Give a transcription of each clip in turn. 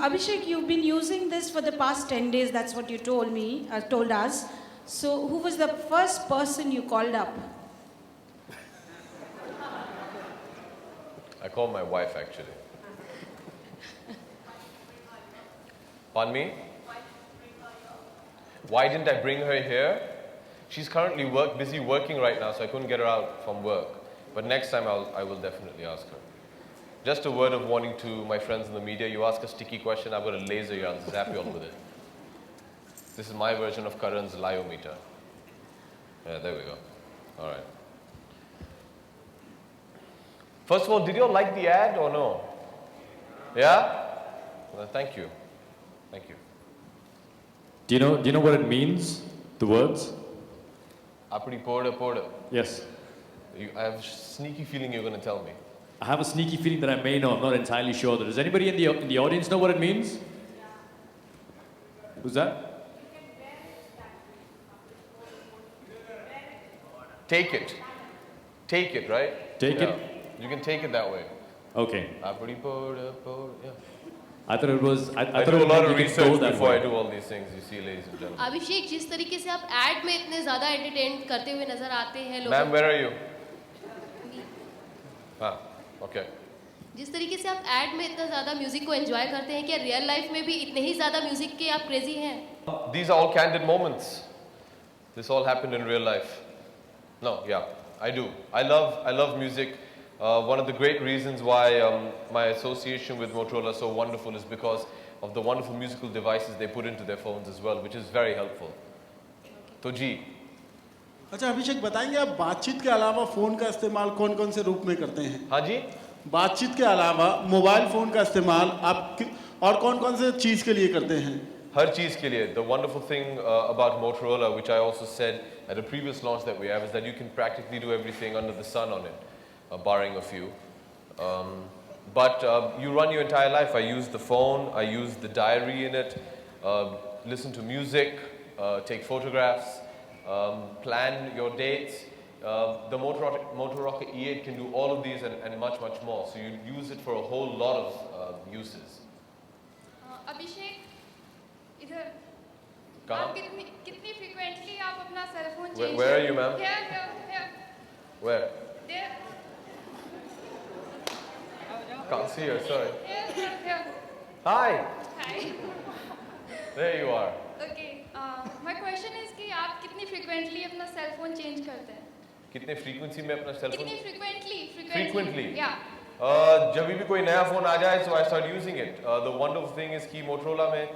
Abhishek, you've been using this for the past 10 days. That's what you told me, told us. So, who was the first person you called up? I called my wife actually. Pardon me? Why didn't I bring her here? She's currently busy working right now, so I couldn't get her out from work. But next time I will definitely ask her. Just a word of warning to my friends in the media. You ask a sticky question, I've got a laser here, I'll zap you all with it. This is my version of Karan's lyometer. Yeah, there we go. All right. First of all, did you all like the ad or no? Yeah? Well, thank you. Thank you. Do you know what it means? The words? Apadi poda. Yes. I have a sneaky feeling you're going to tell me. I have a sneaky feeling that I may know. I'm not entirely sure. Does anybody in the audience know what it means? Who's that? Take it. Take it, right? Take it? You can take it that way. Okay. Apadi poda. Yeah. I thought it was. I I thought do it a lot meant of you could go research that before way. I do all these things, you see, ladies and gentlemen. अभिषेक जिस तरीके से आप add में इतने ज़्यादा entertain करते हुए नजर आते हैं Ma'am, लोगों where are you? Okay. जिस तरीके से आप एड में इतना ज़्यादा म्यूजिक को एंजॉय करते हैं क्या रियल लाइफ में भी इतने ही ज़्यादा म्यूजिक के आप क्रेजी हैं These are all candid moments. This all happened in real life. No, yeah, I do. I love music. One of the great reasons why my association with Motorola is so wonderful is because of the wonderful musical devices they put into their phones as well, which is very helpful. तो जी अच्छा अभिषेक बताएंगे आप बातचीत के अलावा phone का इस्तेमाल कौन कौन से रूप में करते हैं? हाँ जी बातचीत के अलावा मोबाइल फ़ोन का इस्तेमाल आप और कौन कौन से चीज़ के लिए करते हैं? हर चीज़ के लिए. The wonderful thing about Motorola, which I also said at a previous launch that we have, is that you can practically do everything under the sun on it, barring a few. But you run your entire life. I use the phone, I use the diary in it, listen to music, take photographs, plan your dates. The Motorola E8 can do all of these and much more. So you use it for a whole lot of uses. अभिषेक इधर कहाँ? आप कितनी frequently आप अपना cell phone change Where are you, ma'am? Here. Where? There. Can't see her, sorry. Here. Hi, Hi. there you are. Okay. My question is कि आप कितनी frequently अपना सेल फोन चेंज करते हैं? कितने फ्रीक्वेंसी में अपना सेल फोन? कितनी फ्रीक्वेंटली? Frequently? Yeah. जब भी कोई नया फोन आ जाए, so I start using it. The wonderful thing is कि Motorola में,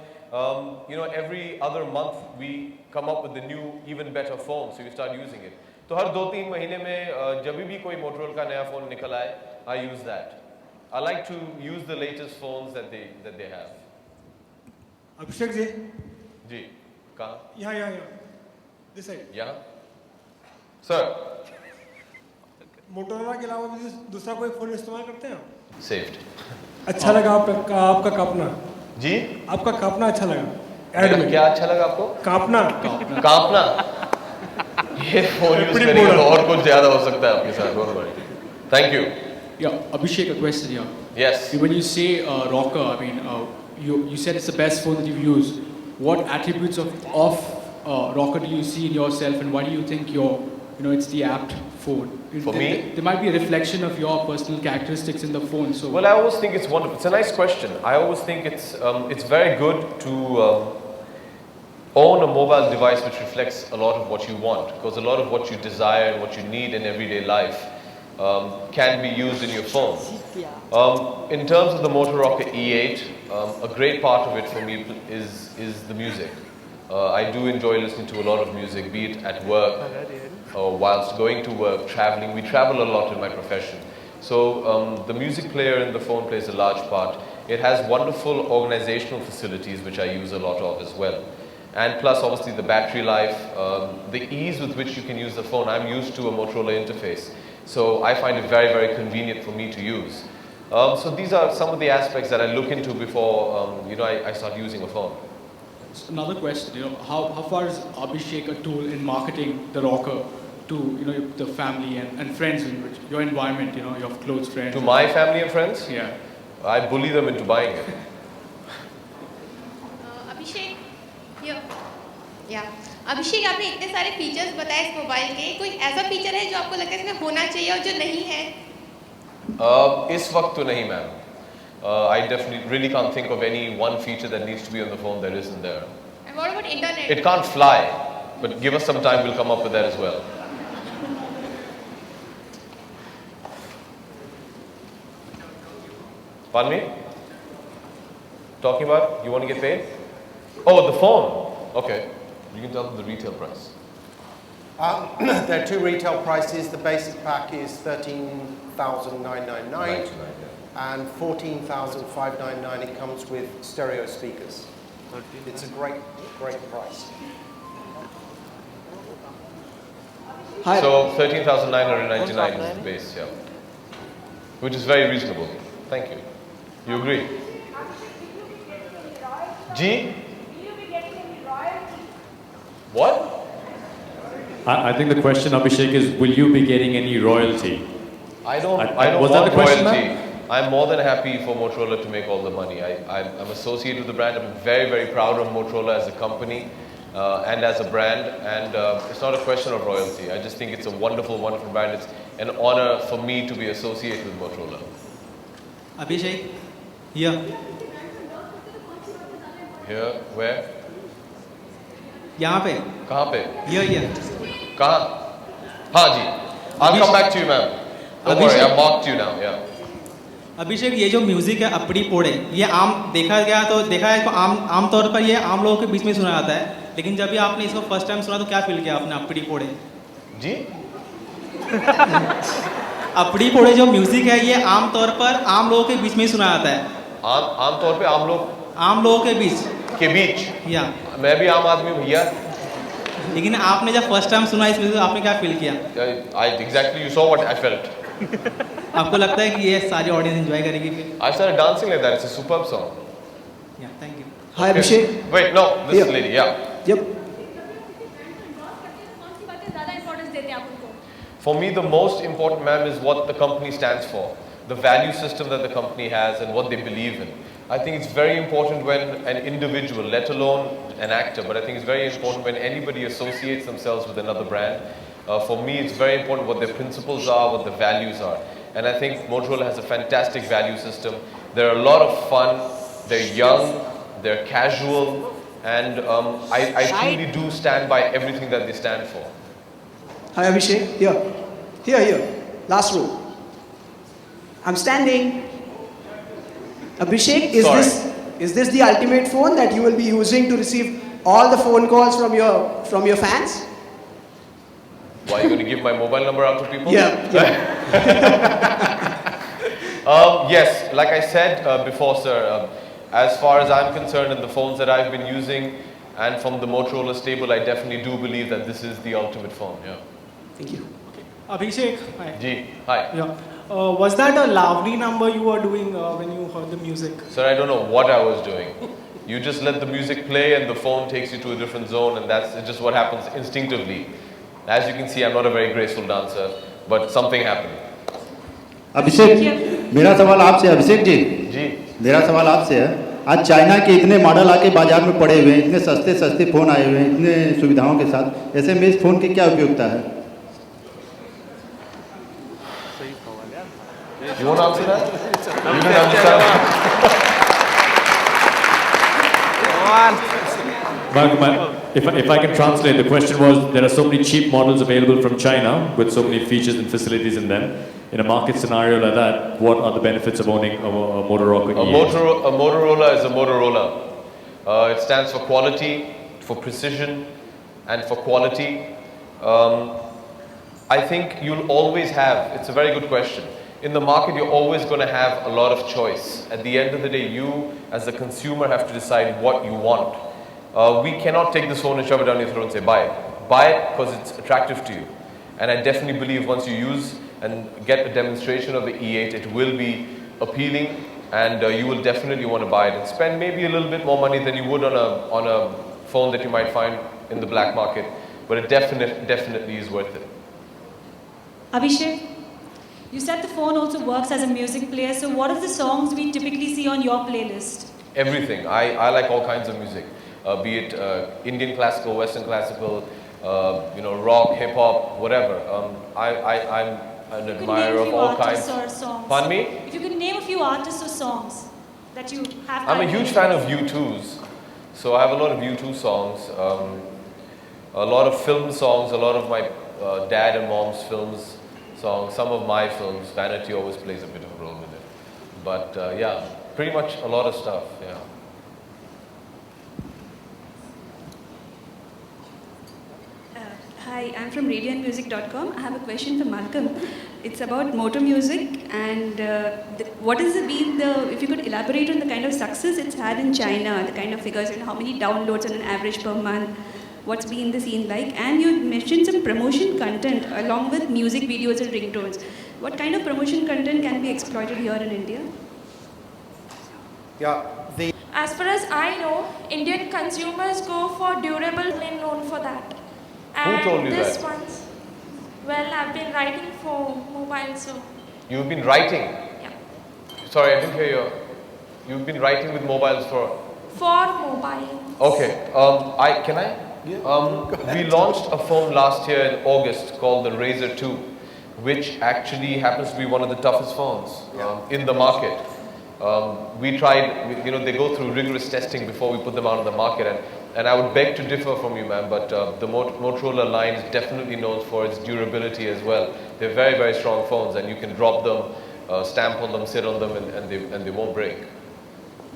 every other month we come up with the new, even better phone, so you start using it. तो हर 2-3 महीने में जब भी कोई Motorola का नया फोन निकल आए, I use that. I like to use the latest phones that they have. Abhishek ji जी, कहाँ? यहाँ दिस साइड यहाँ? Sir, मोटोरोला के अलावा भी दूसरा कोई फोन इस्तेमाल करते हैं? saved. अच्छा लगा आपका कांपना जी? आपका कांपना अच्छा लगा ऐड में क्या अच्छा लगा आपको? कांपना कांपना? ये फोन यूज करेंगे तो और कुछ ज्यादा हो सकता है आपके साथ. Don't worry. Thank you. Yeah, Abhishek, a question here. Yes. When you say rocker, I mean, you said it's the best phone that you've used. What attributes of rocker do you see in yourself, and why do you think it's the apt phone? For me? There might be a reflection of your personal characteristics in the phone. So. Well, I always think it's wonderful. It's a nice question. I always think it's very good to own a mobile device which reflects a lot of what you want, because a lot of what you desire and what you need in everyday life can be used in your phone. In terms of the Motorola E8, a great part of it for me is the music. I do enjoy listening to a lot of music, be it at work or whilst going to work, traveling. We travel a lot in my profession. So the music player in the phone plays a large part. It has wonderful organizational facilities which I use a lot of as well. And plus obviously the battery life, the ease with which you can use the phone. I'm used to a Motorola interface. So I find it very, very convenient for me to use. So these are some of the aspects that I look into before I start using a phone. Another question, how far is Abhishek a tool in marketing the rocker to the family and friends in which your environment, your close friends? To my family and friends? Yeah. I bully them into buying it. या अभिषेक, आपने इतने सारे features बताए इस mobile के, कोई ऐसा feature है जो आपको लगता है इसमें होना चाहिए और जो नहीं है? इस वक्त तो नहीं ma'am. I definitely really can't think of any one feature that needs to be on the phone that isn't there. And what about internet? It can't fly, but give us some time, we'll come up with that as well. Pardon me? Talking about, you want to get paid? Oh, the phone. Okay. You can tell them the retail price. There are two retail prices. The basic pack is 13,999 and 14,599. It comes with stereo speakers. It's a great price. Hi. So 13,999 is the base, yeah. Which is very reasonable. Thank you. You agree? G? What? I think the question, Abhishek, is will you be getting any royalty? I don't was that want the question, royalty. ma'am? I'm more than happy for Motorola to make all the money. I'm associated with the brand. I'm very, very proud of Motorola as a company and as a brand. And it's not a question of royalty. I just think it's a wonderful, wonderful brand. It's an honor for me to be associated with Motorola. Abhishek, here. Here? Where? यहाँ पे. कहाँ पे? Here. कहाँ? हाँ जी. I'll come back to you, ma'am. Don't worry, I've marked you now. Yeah. अभिषेक, ये जो music है अपड़ी पोड़े, ये आम देखा है इसको आम तौर पर ये आम लोगों के बीच में सुना जाता है, लेकिन जब भी आपने इसको फर्स्ट टाइम सुना तो क्या फील किया आपने अपड़ी पोड़े? जी? अपड़ी पोड़े जो म्यूजिक है ये आम तौर पर आम लोगों के बीच में ही सुना जाता है. आम तौर पे आम लोगों के बीच. या. मैं भी आम आदमी हूँ भैया. लेकिन आपने जब फर्स्ट टाइम सुना इस म्यूजिक आपने क्या फील किया? Exactly, you saw what I felt. आपको लगता है कि ये सारी ऑडियंस एंजॉय करेगी फिर? I started dancing like that. It's a superb song. Yeah, thank you. Hi, Abhishek. Wait, no, this lady, yeah. Yep. For me, the most important, ma'am, is what the company stands for, the value system that the company has, and what they believe in. I think it's very important when an individual, let alone an actor, but I think it's very important when anybody associates themselves with another brand. For me, it's very important what their principles are, what the values are. And I think Motorola has a fantastic value system. They're a lot of fun, they're young, they're casual, and I truly do stand by everything that they stand for. Hi Abhishek, here, last row. I'm standing. Abhishek, is this the ultimate phone that you will be using to receive all the phone calls from your fans? Why, are you going to give my mobile number out to people? Yeah. Yes, like I said before, sir, as far as I'm concerned and the phones that I've been using and from the Motorola stable, I definitely do believe that this is the ultimate phone. Yeah. Thank you. Abhishek, hi. Ji, hi. Yeah. Was that a lovely number you were doing when you heard the music? Sir, I don't know what I was doing. You just let the music play and the phone takes you to a different zone, and that's just what happens instinctively. As you can see, I'm not a very graceful dancer, but something happened. अभिषेक, मेरा सवाल आपसे, अभिषेक जी, मेरा सवाल आपसे है, आज China के इतने मॉडल आके बाजार में पड़े हुए हैं, इतने सस्ते फ़ोन आए हुए हैं, इतने सुविधाओं के साथ, ऐसे में इस फ़ोन की क्या उपयोगिता है? You want to answer that? You can answer If I can translate, the question was, there are so many cheap models available from China with so many features and facilities in them. In a market scenario like that, what are the benefits of owning a Motorola E8? A Motorola is a Motorola. It stands for quality, for precision, and for quality. I think you'll always have, it's a very good question. In the market, you're always going to have a lot of choice. At the end of the day, you as a consumer have to decide what you want. We cannot take this phone and shove it down your throat and say, buy it. Buy it because it's attractive to you. And I definitely believe once you use and get a demonstration of the E8, it will be appealing and you will definitely want to buy it and spend maybe a little bit more money than you would on a phone that you might find in the black market. But it definitely is worth it. Abhishek, you said the phone also works as a music player, so what are the songs we typically see on your playlist? Everything. I like all kinds of music. be it Indian classical, Western classical, rock, hip hop, whatever. I'm an admirer of all kinds. Or songs. Pardon me? If you could name a few artists or songs that you have. I'm a huge fan of U2's. So I have a lot of U2 songs, a lot of film songs, a lot of my dad and mom's films songs, some of my films. Vanity always plays a bit of a role with it. But yeah, pretty much a lot of stuff, yeah. Hi, I'm from radioandmusic.com. I have a question for Malcolm. It's about motor music and what has been if you could elaborate on the kind of success it's had in China, the kind of figures and how many downloads on an average per month, what's been the scene like? And you mentioned some promotion content along with music videos and ringtones. What kind of promotion content can be exploited here in India? Yeah, As far as I know, Indian consumers go for durable and known for that. Who told you this that? one's, well, I've been writing for mobile, so You've been writing? yeah. Sorry, I didn't hear you. You've been writing with mobiles for... For mobile. Okay, can I? Yeah. We launched a phone last year in August called the Razr 2, which actually happens to be one of the toughest phones in the market. We tried, they go through rigorous testing before we put them out on the market, and I would beg to differ from you, ma'am, but the Motorola line is definitely known for its durability as well. They're very, very strong phones, and you can drop them, stamp on them, sit on them, and they won't break.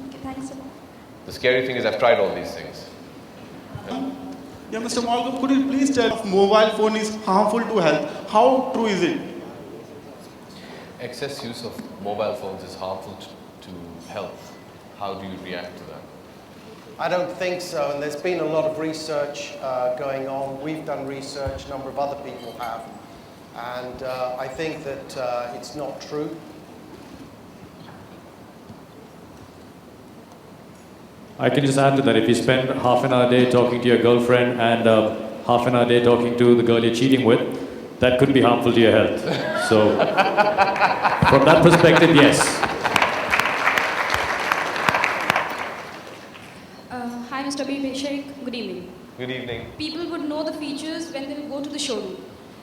Okay, thanks a lot. The scary thing is I've tried all these things. Yeah, Mr. Malcolm, could you please tell if mobile phone is harmful to health? How true is it? Excess use of mobile phones is harmful to health. How do you react to that? I don't think so, and there's been a lot of research going on. We've done research, a number of other people have, and I think that it's not true. I can just add to that, if you spend half an hour a day talking to your girlfriend and half an hour a day talking to the girl you're cheating with, that could be harmful to your health. So, from that perspective, yes. Hi, Mr. Abhishek. Good evening. Good evening. People would know the features when they will go to the showroom.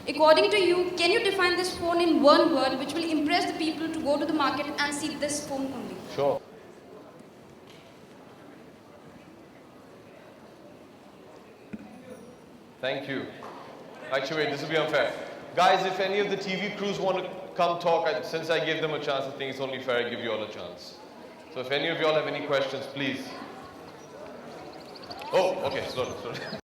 According to you, can you define this phone in one word which will impress the people to go to the market and see this phone only? Sure. Thank you. Actually, wait, this will be unfair. Guys, if any of the TV crews want to come talk, since I gave them a chance, I think it's only fair I give you all a chance. So if any of you all have any questions, please. Oh, okay, slow down.